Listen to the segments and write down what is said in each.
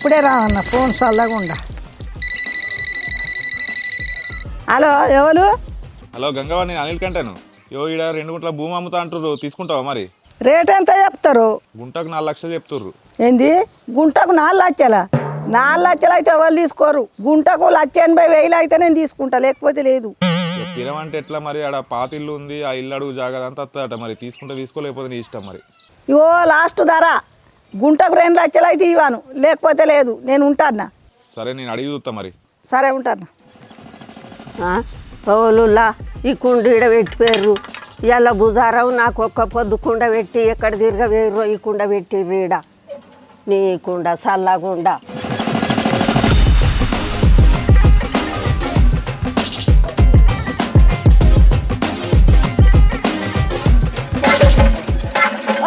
ఇప్పుడే రావన్న phone చల్లగుండా. Hello ఎవరు? Hello గంగవాణి, నేను అనిల్ కంటాను. ఈడ 2 గుంటల భూమి అమ్ముతా అంటారు, తీసుకుంటావా మరి? రేట్ ఎంత చెప్తారు? గుంటకు 4 లక్షలు చెప్తుర్రు. ఏంది గుంటకు 4 లక్షలా? 4 లక్షలు అయితే ఎవరు తీసుకోరు. గుంటకు 1,80,000 అయితే నేను తీసుకుంటా, లేకపోతే లేదు. పిరమంటే ఎట్లా మరి? ఆడ పాత ఇల్లు ఉంది, ఆ ఇల్లు అడుగు జాగ్రత్త అంతా వస్తుందట. మరి తీసుకుంటే తీసుకోలేకపోతే నీ ఇష్టం మరి. ఇవో లాస్ట్ ధర గుంటకు 2 లక్షలు అయితే ఇవ్వను, లేకపోతే లేదు. నేను ఉంటాను. సరే, నేను అడిగి చూస్తా మరి. సరే ఉంటాను. పౌలులా ఈ కుండ ఈడ పెట్టిపోయారు. ఇలా బుధారం నాకు ఒక్క పొద్దు కుండ పెట్టి ఎక్కడ తిరగవేరు. ఈ కుండ పెట్టి ఈడ నీ కుండ చల్లగుండ.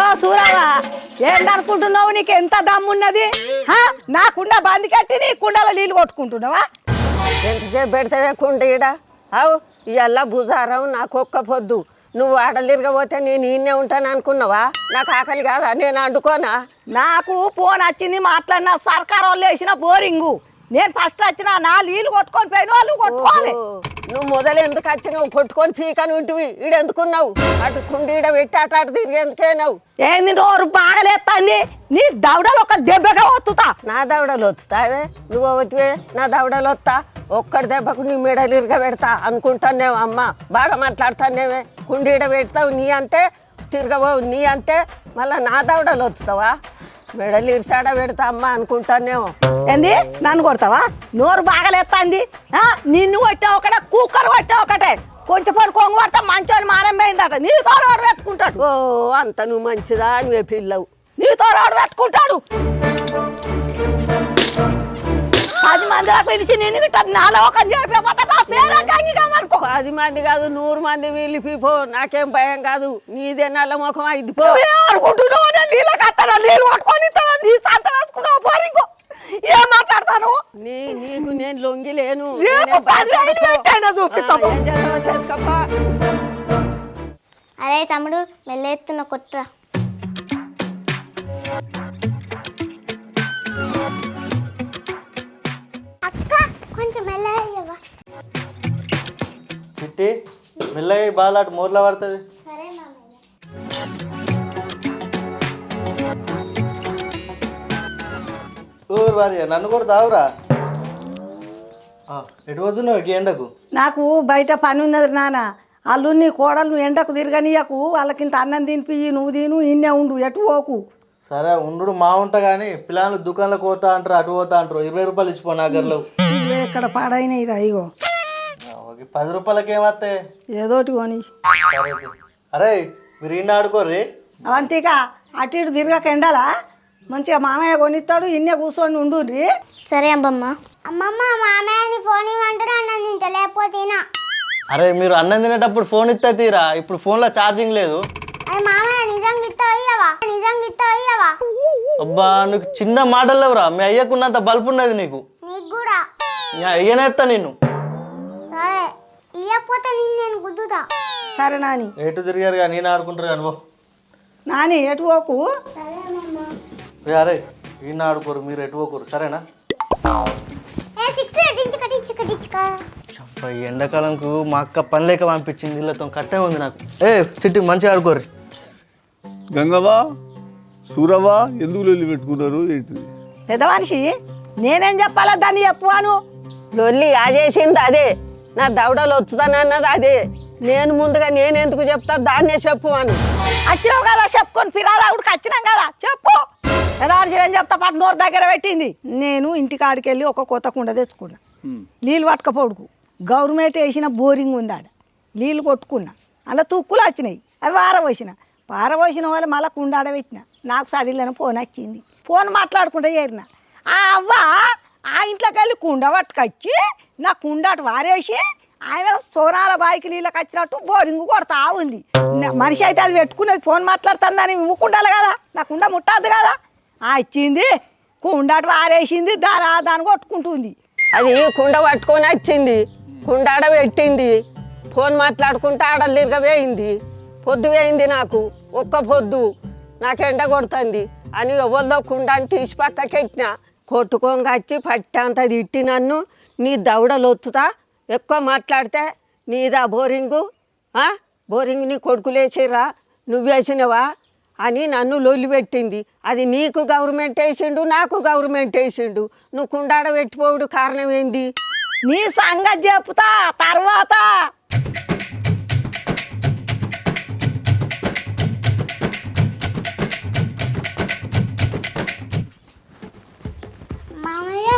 ఓ సూరావా, ఏందనుకుంటున్నావు? నీకు ఎంత దమ్మున్నది? నా కుండ బంది కట్టి నీ కుండలో నీళ్ళు కొట్టుకుంటున్నావా? ఎంతసేపు పెడతావే కుండ ఈడ? అవు ఇవాళ బుధారం నాకు ఒక్క పొద్దు. నువ్వు ఆడలిరగపోతే నేను ఈయనే ఉంటాను అనుకున్నావా? నాకు ఆకలి కాదా? నేను వండుకోనా? నాకు ఫోన్ వచ్చింది, మాట్లాడిన సర్కార్ వాళ్ళు వేసిన బోరింగు. నేను ఫస్ట్ వచ్చిన నా నీళ్ళు కొట్టుకొని పోయిన వాళ్ళు కొట్టుకోవాలి. నువ్వు మొదలు ఎందుకు వచ్చినావు? కొట్టుకొని పీకని ఉంటివి. ఈడెందుకున్నావు? అటు కుండి ఈడ పెట్టి అటు అటు తిరిగేందుకేనావు? ఏంది నోరు బాగలేస్తుంది? నీ దవడలు ఒక దెబ్బగా వత్తుతా. నా దవడలు వస్తావే? నువ్వు వచ్చివే నా దవడలు వస్తా. ఒక్కడి దెబ్బకు నీ మెడలు ఇరగ పెడతా అనుకుంటానేమో. అమ్మ బాగా మాట్లాడుతానేవే. కుండీడ పెడతావు నీ అంతే, తిరగబోవు నీ అంతే, మళ్ళీ నా దవడలు వస్తావా? మెడలు ఇరిసాడ పెడతా అమ్మ అనుకుంటానేమో. ఏంది నన్ను కొడతావా? నోరు బాగలేస్తుంది. నిన్ను కొట్టా ఒకటే, కుక్కలు కొట్టా ఒకటే. కొంచెం పని కొంగు పడతా మంచోని మానం పోయిందట. నీతో రోడ్డు పెట్టుకుంటాడు. ఓ అంత నువ్వు మంచిదా నువ్వే పిల్లవు. నీతో రోడ్డు పెట్టుకుంటాడు. 10 మంది పిలిచి నేను నాలో ఒక పేరుకో. 10 మంది కాదు 100 మంది వీళ్ళిపో, నాకేం భయం కాదు. నీదే నల్ల ముఖం ఇది. అనుకుంటున్నావు నీళ్ళ కత్తాను, నీళ్ళు కొట్టుకొని నీ సంత వేసుకున్నావు. పోరింకో ఏం మాట్లాడతాను? నీకు నేను లొంగి లేను. చూపిస్తాను. చేసుకోపా. అరే తమ్ముడు, మెల్లెత్తున కొట్రా. అక్క కొంచెం మెల్లయ్యవా? చిట్టి మెల్లగా బాలాట మూర్లా పడుతుంది. సరే మామయ్య. ఊరు భార్య నన్ను కూడా తావురా. ఎటు పోతున్నావు ఈ ఎండకు? నాకు బయట పని ఉన్నది నాన్న. అల్లుని కోడలు ఎండకు తిరగనీయకు. వాళ్ళకింత అన్నం తినిపి నువ్వు తిను, ఇన్నే ఉండు, ఎటు పోకు. సరే ఉండు మా ఉంటా కానీ పిల్లలు దుకాణంలోకి పోతా అంటారు, అటు పోతా అంటారు. 20 రూపాయలు ఇచ్చిపో నాగర్లో. ఎక్కడ పాడైనాయి రా. ఇగో 10 రూపాయలకి ఏమత్తాయి? ఏదోటి కొని. అరే మీరు ఇన్న ఆడుకోర్రీ. అవంతిగా అటు ఇటు తిరగక ఎండలా మంచిగా మామయ్య కొనిస్తాడు, ఇన్నే కూర్చొని ఉండుర్రి. సరే అమ్మమ్మ. అమ్మమ్మ మామయ్యని ఫోన్ ఇవ్వమంటారు, అన్నం తింటా లేకపోతేనా? అరే మీరు అన్నం తినేటప్పుడు ఫోన్ ఇస్తా తీరా, ఇప్పుడు ఫోన్లో ఛార్జింగ్ లేదు. అరే మామయ్య నిజంగా ఇస్తావయ్యావా? నిజంగా ఇస్తావయ్యావా? అబ్బా నీకు చిన్న మాటలు లేవురా. మీ అయ్యకున్నంత బల్పు ఉన్నది నీకు. నీకు కూడా. అయ్యనేస్తా నిన్ను. సరే ఇయ్యకపోతే నేను గుద్దుతా. సరే నాని. ఎటు తిరిగారు కానీ నేను ఆడుకుంటారు కానీ. నాని ఎటు పోకు. సరే అమ్మమ్మ. అరే ఈయన ఆడుకోరు, మీరు ఎటు పోకూరు సరేనా? ఈ ఎండాకాలంకు మా అక్క పని లేక పంపించింది. వీళ్ళతో కట్టే ఉంది నాకు. చిట్టి మంచిగా ఆడుకోరు. గంగవ్వ సూరవ్వ ఎందుకు లొల్లి పెట్టుకున్నారు ఏంటిది? పెద్ద మనిషి నేనేం చెప్పాలా దాన్ని చెప్పువాను. లొల్లి చేసింది అదే. నా దవడలు వస్తుందన్నది అదే. నేను ముందుగా నేనెందుకు చెప్తా, దాన్నే చెప్పు అని. వచ్చినాం కదా చెప్పుకొని పిరాదావుడికి వచ్చినాం కదా చెప్పు. ఎదార్జీ ఏం చెప్తా పాటు నోరు దగ్గర పెట్టింది. నేను ఇంటికాడికి వెళ్ళి ఒక కొత్త కుండ తెచ్చుకున్నా. నీళ్ళు పట్టుకపోడుకు గవర్నమెంట్ వేసిన బోరింగ్ ఉంది ఆడ. నీళ్ళు కొట్టుకున్నా, అలా తుక్కులు వచ్చినాయి. అవి పారబోసిన వాళ్ళు మళ్ళీ కుండ ఆడబెట్టిన. నాకు సడీలను ఫోన్ వచ్చింది. ఫోన్ మాట్లాడుకుంటూ చేరిన. ఆ అవ్వ ఆ ఇంట్లోకి వెళ్ళి కుండ పట్టుకొచ్చి నా కుండ అటు వారేసి ఆయన సోనాల బాయికి నీళ్ళకి వచ్చినట్టు బోరింగ్ కొడతా ఉంది. మనిషి అయితే అది పెట్టుకున్నది ఫోన్ మాట్లాడుతుందని ఊకుండాలి కదా, నా కుండ ముట్టద్దు కదా. వచ్చింది కుండ అటు వారేసింది, దాని కొట్టుకుంటుంది. అది కుండ పట్టుకొని వచ్చింది, కుండ ఆడ పెట్టింది, ఫోన్ మాట్లాడుకుంటూ ఆడలిరగవేయింది. పొద్దు వేయింది నాకు, ఒక్క పొద్దు నాకు ఎండ కొడుతుంది అని ఎవరిలో కుండాన్ని తీసి పక్కకెట్టినా కొట్టుకోంగా వచ్చి పట్టంత తిట్టి నన్ను నీ దవడలు ఒత్తుతా ఎక్కువ మాట్లాడితే నీదా బోరింగు బోరింగ్ నీ కొడుకులేసిరా నువ్వేసినవా అని నన్ను లొల్లి పెట్టింది. అది నీకు గవర్నమెంట్ వేసిండు, నాకు గవర్నమెంట్ వేసిండు. నువ్వు కుండాడ పెట్టిపోవుడు కారణం ఏంది? నీ సంగతి చెప్తా తర్వాత. మామయ్య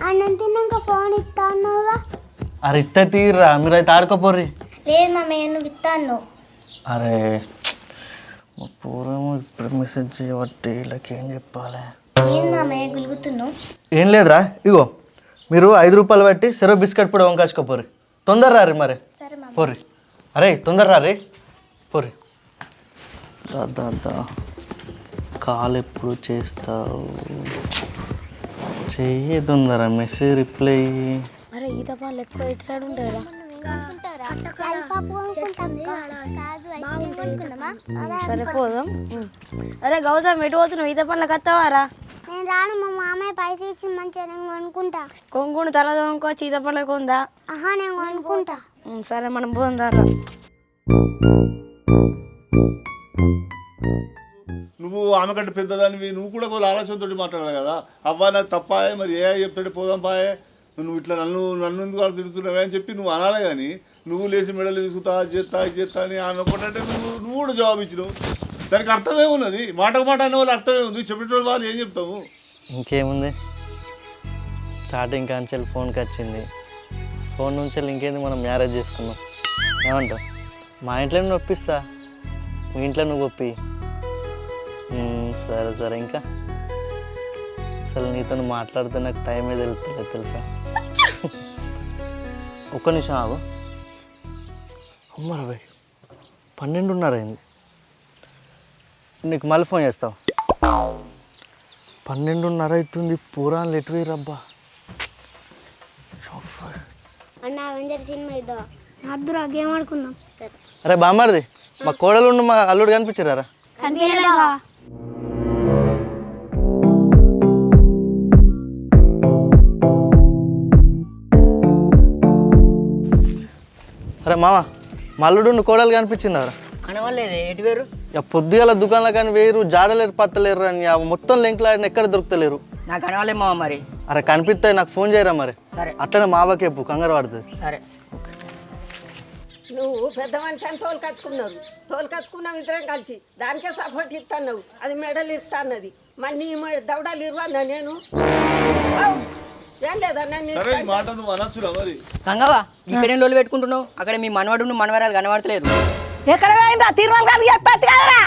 అన్నం తిన్నాక ఫోన్ ఇస్తా అన్నావుగా. అరే ఇత్త తీర్రా, మీరైతే ఆడుకోపోర్రి. లేదు మామయ్య నువ్వు ఇస్తాను. అరే మా పూర్వము ఇప్పుడు మెసేజ్ చేయబట్టి వీళ్ళకి ఏం చెప్పాలి? ఏం మామయ్య గులుగుతున్నావు? ఏం లేదురా, ఇగో మీరు 5 రూపాయలు బట్టి సెరవు బిస్కెట్ కూడా వంకాచుకోపోర్రి. తొందర రారి మరి. సరే మామ. పోర్రి. అరే తొందర రారి పోర్రి. దాదా కాల్ ఎప్పుడు చేస్తావు? చెయ్యి తొందర, మెసేజ్ రిప్లై. అరే ఈత పనులు ఎక్కువ ఇటు సైడ్ ఉంటారా? సరే పోదాం. అరే గౌతమ్ ఎటు పోతున్నావు? ఈత పనులకు వస్తావారా? నేను రాను, మా మామయ్య పైసలు ఇచ్చి మంచిగా నేను కొనుక్కుంటా. కొనుక్కుని తర్వాత కొనుక్కోవచ్చు. ఈత పనులకు ఉందా? ఆహా నేను కొనుక్కుంటా. సరే మనం పోదాం దారా. నువ్వు ఆమె కంటే పెద్దదానివి, నువ్వు కూడా కొన్ని ఆలోచనతో మాట్లాడాలి కదా. అవ్వా నాకు తప్పాయే, మరి ఏ చెప్తాడే పోదాం పాయే, నువ్వు ఇట్లా నన్ను ఎందుకు వాళ్ళు తిడుతున్నావే అని చెప్పి నువ్వు అనాలి. కానీ నువ్వు లేచి మెడలు తీసుకుతా చేస్తా అని ఆమె ఒకటంటే నువ్వు కూడా జవాబు ఇచ్చినావు. దానికి అర్థమేమున్నది? మాటకు మాట అనే వాళ్ళు అర్థమేముంది? చెప్పేటోళ్ళు వాళ్ళు ఏం చెప్తావు? ఇంకేముంది, స్టార్టింగ్ కాంచెల్ ఫోన్కి వచ్చింది. ఫోన్ నుంచి ఇంకేంది, మనం మ్యారేజ్ చేసుకున్నాం. ఏమంటావు? మా ఇంట్లో నేను ఒప్పిస్తా, మీ ఇంట్లో నువ్వు ఒప్పి. సరే సరే. ఇంకా అసలు నీతో మాట్లాడితే నాకు టైమే తెలుస్తుంది తెలుసా. ఒక్క నిమిషం ఆగు. అమ్మరా బాయ్ 12:30 అయింది. నీకు మళ్ళీ ఫోన్ చేస్తావు. 12:30 అవుతుంది. పూరాలు ఎటు రబ్బా. అన్న అవెంజర్ సినిమా ఇద్దా అద్దురా గేమ్ ఆడుకుందాం. అరే బామ్మర్ది, మా కోడలు ఉండి మా అల్లుడు కనిపించారా? కనిపించలేదా? అరే మామ, మా అల్లుడు కోడలు కనిపించిందారా? అనవలేదే ఎటు వేరు? పొద్దుగాల దుకాణంలో కానీ వేరు, జాడలేరు పత్తలేరు అని మొత్తం లింక్లాడిన ఎక్కడ దొరుకుతలేరు. నాకు అనవాలేమో మరి. అరే కనిపిస్తే నాకు ఫోన్ చేయరా మరి. సరే అట్లనే మావకేపు కంగారు పడుతుంది. సరే. నువ్వు పెద్ద మనిషి అని తోలుకచ్చుకున్నావు ఇద్దరం కలిసి. దానికే సపోర్ట్ ఇస్తున్నావు. అది మెడలు ఇస్తా అన్నది. మరి నీ దవడాలు ఇవ్వన్నా నేను? ఏం లేదన్నా సరే ఈ మాట నువ్వు అనొచ్చురా మరి. గంగవ్వ ఇక్కడేం లోలు పెట్టుకుంటున్నావు? అక్కడ మీ మనవాడు మనవరాలు కనబడతలేరు. ఎక్కడ పోయిందా? తిరుమల గారికి చెప్పచ్చు కదరా.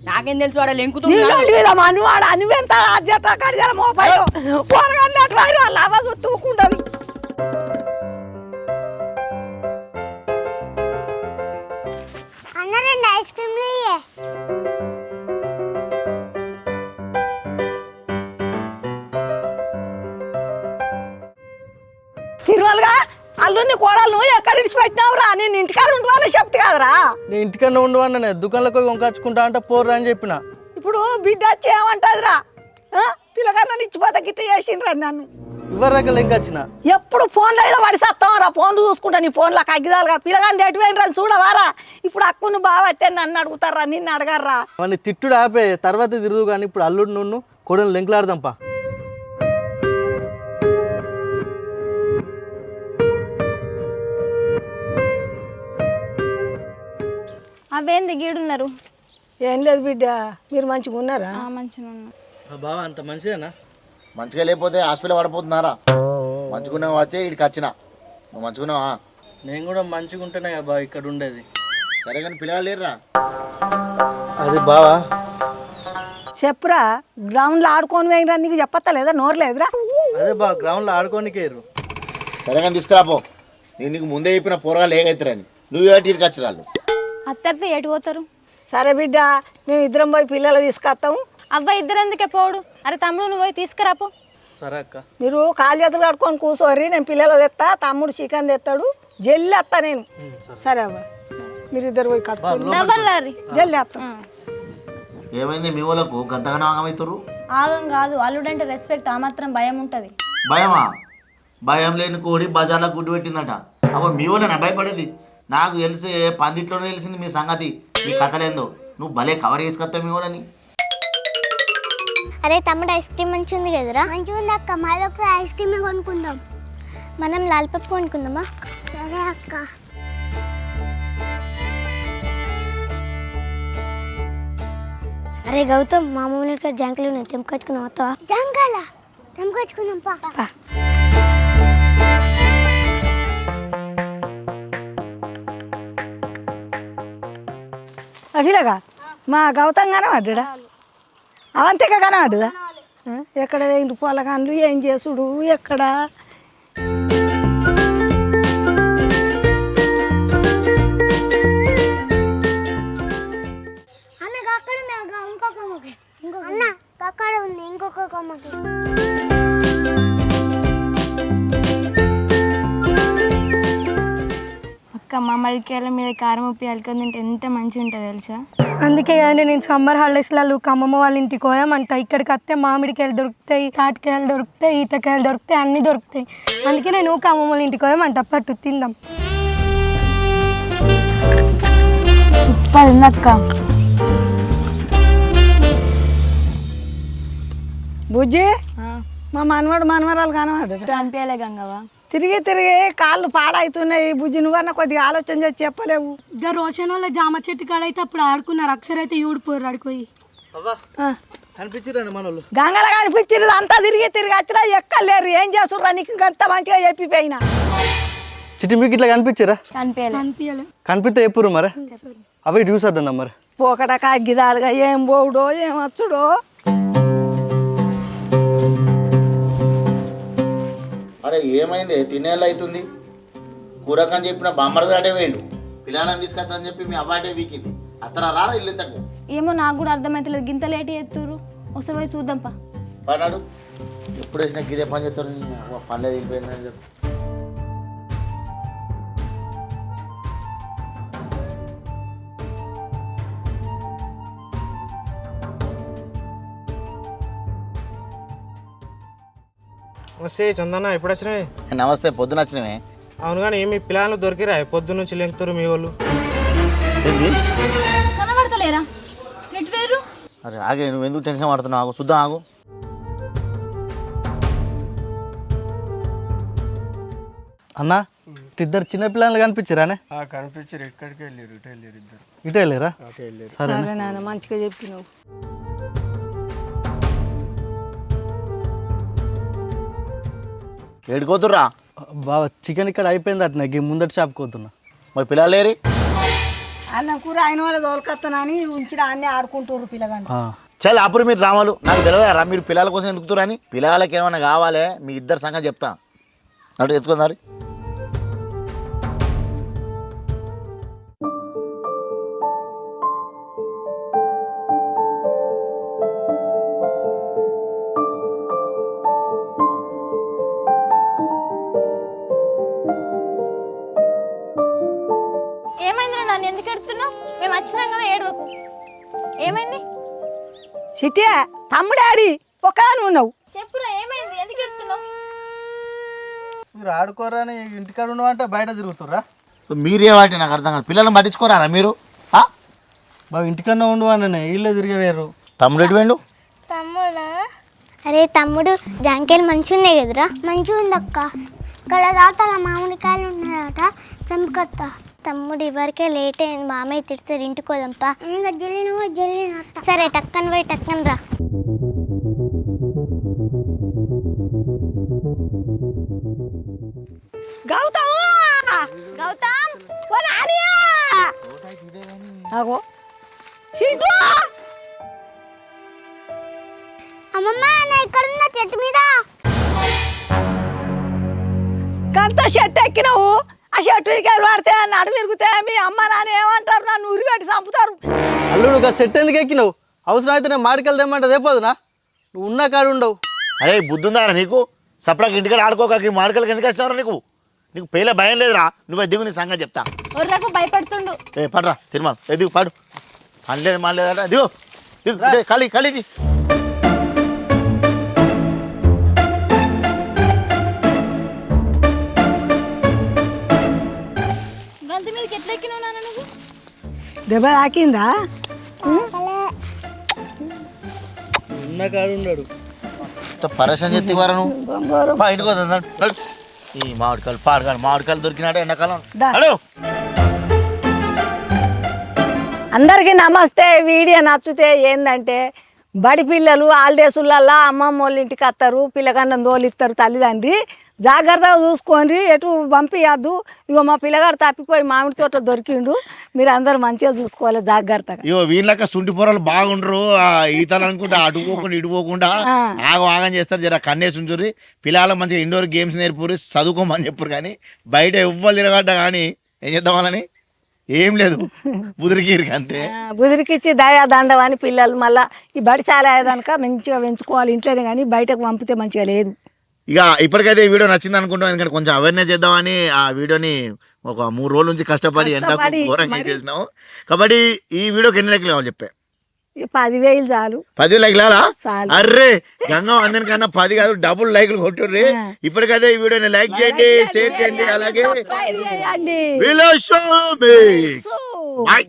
నాకేం తెలుసు వాడు ఎంకుతున్నాడు. అనువాడు అనువెంత మోపాయి పోరగాన్నట్టు వాళ్ళ అవ్వ తూకుంటుంది. అన్న 2 ఐస్ క్రీమ్లు ఇయ్యే. తిరుమలగా అల్లుని కోడలు ఎక్కడ ఇడిచిపెట్టినావురా? నేను ఇంటికాడ ఉండి చెప్తే కదరా. నేను ఇంటికన్నా ఉండవన్నా, దుకాణంలో పోయి వంకాచుకుంటా అంటే పోర్రా అని చెప్పిన. ఇప్పుడు బిడ్డ వచ్చి ఏమంటదిరా? పిల్లగారు ఇచ్చిపోతా గిట్ట చేసిండ్రా నన్ను. ఇవ్వరాక లింక్ వచ్చిన. ఎప్పుడు ఫోన్లో ఏదో పడి సత్తావరా? ఫోన్లు చూసుకుంటా నీ ఫోన్లో కగ్గిదాలుగా. పిల్లగాని ఎటు పోయినరా చూడవారా? ఇప్పుడు అక్కును బాగా వచ్చే నన్ను అడుగుతారా, నిన్ను అడగర్రా? అవన్నీ తిట్టుడు ఆపే, తర్వాత తిరుగు. కానీ ఇప్పుడు అల్లుడు నువ్వు కోడలు లింకులాడదాంపా. అవేంది గీడున్నారు? ఏం లేదు బిడ్డ, మీరు మంచిగా ఉన్నారా? మంచిగా ఉన్నా. బావా అంత మంచిదేనా? మంచిగా లేకపోతే హాస్పిటల్ పడిపోతున్నారా? మంచుకున్నావు వచ్చే ఇక్కడికి వచ్చిన. నువ్వు మంచుకున్నావా? నేను కూడా మంచిగా ఉంటేనే బా ఇక్కడ ఉండేది. సరే కానీ పిల్లలు లేరురా? అది బావా చెప్పురా. గ్రౌండ్లో ఆడుకొని పోయినరా? నీకు చెప్పత్తలేదా? నోరు లేదురా? అదే బా గ్రౌండ్లో ఆడుకోనికే. సరే కానీ తీసుకురాపో. నేను నీకు ముందే చెప్పిన పోరగాలు ఏగైతారని. నువ్వు ఇక్కడికి వచ్చిరాళ్ళు. అత్తరితో ఎటు పోతారు? సరే బిడ్డ, మేము ఇద్దరం పోయి పిల్లలు తీసుకొస్తాము. అబ్బాయి ఇద్దరు ఎందుకే పోడు? అరే తమ్ముడు నువ్వు పోయి తీసుకురాపో. సరే అక్క. మీరు కాలు చేతులు కట్టుకొని కూర్చోరి, నేను పిల్లలు తెస్తా. తమ్ముడు చికెన్ తెస్తాడు, జల్లి వస్తా నేను. సరే అబ్బా, మీరు ఇద్దరు పోయి కట్టుకోండి, జల్లి వస్తా. ఏమైంది మీ వాళ్ళకు గంతగానో ఆగమవుతారు? ఆగం కాదు, అల్లుడంటే రెస్పెక్ట్, ఆ మాత్రం భయం ఉంటుంది. భయమా? భయం లేని కోడి బజార్లో గుడ్డు పెట్టిందట. అవ్వ మీ వాళ్ళని భయపడేది. నాకు తెలిసి పందిట్లోనే తెలిసింది మీ సంగతి, మీ కథలేందో. నువ్వు భలే కవర్ చేసుకొస్తావు మీ వాళ్ళని. అరే తమ్ముడు, ఐస్ క్రీమ్ మంచిగా ఉంది కదరా? మంచిగా ఉంది అక్క, మళ్ళీ ఒకసారి ఐస్ క్రీమ్ కొనుక్కుందాం. మనం లాలిపప్పు కొనుక్కుందామా? సరే అక్క. అరే గౌతమ్, మా మమ్మల్ని ఇక్కడ జాంకులు ఉన్నాయి, తెంపుకొచ్చుకుందాం, వస్తావా? జంగాల తెంపుకొచ్చుకుందాం పా. అభిలగా మా గౌతం కనబడ్డా? అవంతేగా కనబడ్డదా? ఎక్కడ వేయిండు పొలగాన్లు ఏం చేసుడు ఎక్కడ? అక్కడ ఉంది ఇంకొక కొమ్మకి. అక్క, మామిడికాయల మీద కారం ఉప్పి అలకొని తింటే ఎంత మంచిగా ఉంటుంది తెలుసా? అందుకే కానీ నేను సమ్మర్ హాలిడేస్లలో అమ్మమ్మ వాళ్ళ ఇంటికి పోయామంట. ఇక్కడికి వస్తే మామిడికాయలు దొరుకుతాయి, తాటికాయలు దొరుకుతాయి, ఈతకాయలు దొరుకుతాయి, అన్నీ దొరుకుతాయి. అందుకే నేను అమ్మమ్మ వాళ్ళ ఇంటికి పోయామంట. పట్టు తిందాం. సూపర్ ఉంది అక్క. బుజ్జి, మా మనవాడు మనవరాలు కనబడ్డా? అనిపించలే గంగవ్వ? తిరిగి తిరిగి కాళ్ళు పాడవుతున్నాయి బుజ్జి. నువ్వన్నా కొద్దిగా ఆలోచన చేసి చెప్పలేవు. ఇంకా రోషన్ వాళ్ళ జామ చెట్టు కాడ అయితే అప్పుడు ఆడుకున్నారు, అక్షర అయితే ఊడిపోయారు ఆడుకోయి. కనిపించారండి మన వాళ్ళు. గంగల కనిపించింది అంతా తిరిగి తిరిగి వచ్చినా ఎక్కలేరు. ఏం చేస్తుర్రా నీకు అంత మంచిగా చెప్పిపోయినా? చిట్టి మీకు ఇట్లా కనిపించారా? కనిపించలే. కనిపిస్తే ఎప్పుడు మరి అవి చూసేద్దాం మరి. పోకట కాగిదాలుగా ఏం పోవుడో ఏం వచ్చుడో. అరే ఏమైంది? తినేళ్ళు అవుతుంది. కూరకని చెప్పిన బామ్మర్ది అటే వేయండు. పిల్లలని తీసుకొస్తానని చెప్పి మీ అవ్వాటే వీకింది. అతను రారా ఇల్లు తక్కువ. ఏమో నాకు కూడా అర్థమవుతలేదు, గింత లేట్ చేస్తుర్రు. ఒకసారి పోయి చూద్దాంపా. పన్నాడు ఎప్పుడు వేసినా గిదే పని చేస్తారు. పనిలేదు వెళ్ళిపోయిందని చెప్పి. నమస్తే చందన్న, ఎప్పుడు వచ్చినాయి? నమస్తే, పొద్దున వచ్చినవే. అవును కానీ మీ పిల్లలు దొరికిరా? పొద్దు నుంచి లెంకుతారు మీ వాళ్ళు. ఏంది? కనబడతలేరా? ఎటు వేరు? అరే ఆగే, నువ్వు ఎందుకు టెన్షన్ పడుతున్నావు? ఆగు, చూద్దాం ఆగు. అన్నా, ఇద్దరు చిన్న పిల్లలు కనిపించారానే? కనిపించారు. ఎక్కడికి వెళ్ళారు? ఇటు వెళ్ళారు ఇద్దరు. ఇటు వెళ్ళారా? సరే నాన్న, మంచిగా చెప్పినావు. ఏడుకోతుర్రా? బాబా చికెన్ ఇక్కడ అయిపోయింది అట్లా, ముందటి షాప్కి పోతున్నా. మరి పిల్లలు లేరి? అన్న కూర ఆయన వాళ్ళ దోలకత్తనని ఉంచిన అన్నీ ఆడుకుంటారు పిల్లగాని. చాలా అప్పుడు మీరు రామాలు నాకు తెలియదారా మీరు పిల్లల కోసం ఎందుకుతురని? పిల్లలకి ఏమైనా కావాలి మీ ఇద్దరు సంగతి చెప్తా. అటు ఎత్తుకుందారి. ఏమైందిరా? నన్ను ఎందుకు ఎడుతున్నావు? మేము వచ్చినాం కదా, ఏడవకు. ఏమైంది? సిటీ తమ్ముడాడి ఒకదాని ఉన్నావు. చెప్పురా, ఏమైంది? ఎందుకు ఎడుతున్నావు? మీరు ఆడుకోరాని ఇంటికాడ ఉండవంటే బయట తిరుగుతుర్రా? మీరేవాటి నాకు అర్థం కాదు. పిల్లల్ని పట్టించుకోరారా మీరు? బాబు ఇంటికన్నా ఉండవానే, ఇల్లే తిరిగేవారు. తమ్ముడు ఎటు వేండు? తమ్ముడు, అరే తమ్ముడు, జాంకాయలు మంచిగా ఉన్నాయి కదరా? మంచిగా ఉంది అక్క. ఇక్కడ దాకా మామిడికాయలు ఉన్నాయట, తెంపుకొత్తా. తమ్ముడు ఇవరకే లేట్ అయింది, మామయ్య తిడతారు, ఇంటికి పోదాంపా. సరే, టక్కన పోయి టక్కన రా. గౌతమ్, గౌతమ్, అగో చింటూ. అమ్మమ్మ, నా ఇక్కడ ఉన్న చెట్టు మీద గంత చెట్టు ఎక్కినావు. ఆ చెట్టుకి పడితే నడు విరుగుతే మీ అమ్మ నాన్న ఏమంటారు? నన్ను ఉరి పెట్టి చంపుతారు. అల్లుడు ఒక సెట్ ఎందుకు ఎక్కినావు? అవసరం అయితే నేను మాడికెళ్ళి తెమ్మంటే తెపోదునా? నువ్వు ఉన్న కాడు ఉండవు. అరే బుద్ధుందారా నీకు? సపడాకి ఇంటికాడ ఆడుకోక మాడికలకి ఎందుకు వచ్చినారా? నీకు పేల భయం లేదురా? నువ్వు దిగు, నీ సంగతి చెప్తా. ఒర్రకు భయపడుతుండు. ఏ పడరా తిరుమల, ఎదుగు పాడు. అనలేదు మానలేదట. దిగు దిగు, ఖాళీ ఖాళీది. దెబ్బ తాకిందా ఉన్న కాడు ఉన్నాడు. పరేషన్ చెత్తి వారా నువ్వు గంగోరు మా ఇంటికి వద్దాం, నడు. ఈ మామిడికాయలు మామిడికాయలు దొరికినాడే ఎండాకాలం. దా. హలో అందరికీ నమస్తే. వీడియో నచ్చితే ఏంటంటే బడి పిల్లలు హాలిడేసులల్లా అమ్మమ్మ వాళ్ళ ఇంటికి వస్తారు, పిల్లగాండం తోలిస్తారు తల్లిదండ్రి. జాగ్రత్తగా చూసుకోండి, ఎటు పంపించద్దు. ఇగో మా పిల్లగాడు తప్పిపోయి మామిడి తోట దొరికిండు, మీరు అందరు మంచిగా చూసుకోవాలి జాగ్రత్తగా. ఇగో వీళ్ళక శుంఠి పొరలు బాగుండరు, ఈతలు అనుకుంటా అటు పోకుండా ఇటు పోకుండా ఆగం చేస్తారు. జర కన్నేసి ఉంచుర్రి. పిల్లలు మంచిగా ఇండోర్ గేమ్స్ నేర్పురి, చదువుకోమని చెప్పరు. కానీ బయట ఎవ్వరు తిరగడ్డ కానీ ఏం చేద్దామని ఏం లేదు, బుదిరికిరికి అంతే. బుదిరికిచ్చి దయా దండం అని పిల్లలు మళ్ళీ ఈ బడి చాలా అయ్యేదానిక మంచిగా పెంచుకోవాలి ఇంట్లోనే, కానీ బయటకు పంపితే మంచిగా లేదు. ఇక ఇప్పటికైతే ఈ వీడియో నచ్చింది అనుకుంటాం, ఎందుకంటే కొంచెం అవేర్నెస్ చేద్దామని ఆ వీడియోని ఒక 3 రోజుల నుంచి కష్టపడి ఎంతకు ఘోరంగా చేసినాము. కాబట్టి ఈ వీడియోకి ఎన్ని లైక్లు కావాలి చెప్పే? 10,000 చాలు. 10 లైక్లా? చాలు. అర్రే గంగం అందరికన్నా 10 కాదు, డబుల్ లైక్లు కొట్టుర్రి. ఇప్పటికైతే ఈ వీడియోని లైక్ చేయండి, షేర్ చేయండి, అలాగే చేయండి. విలో షో మీ. బై.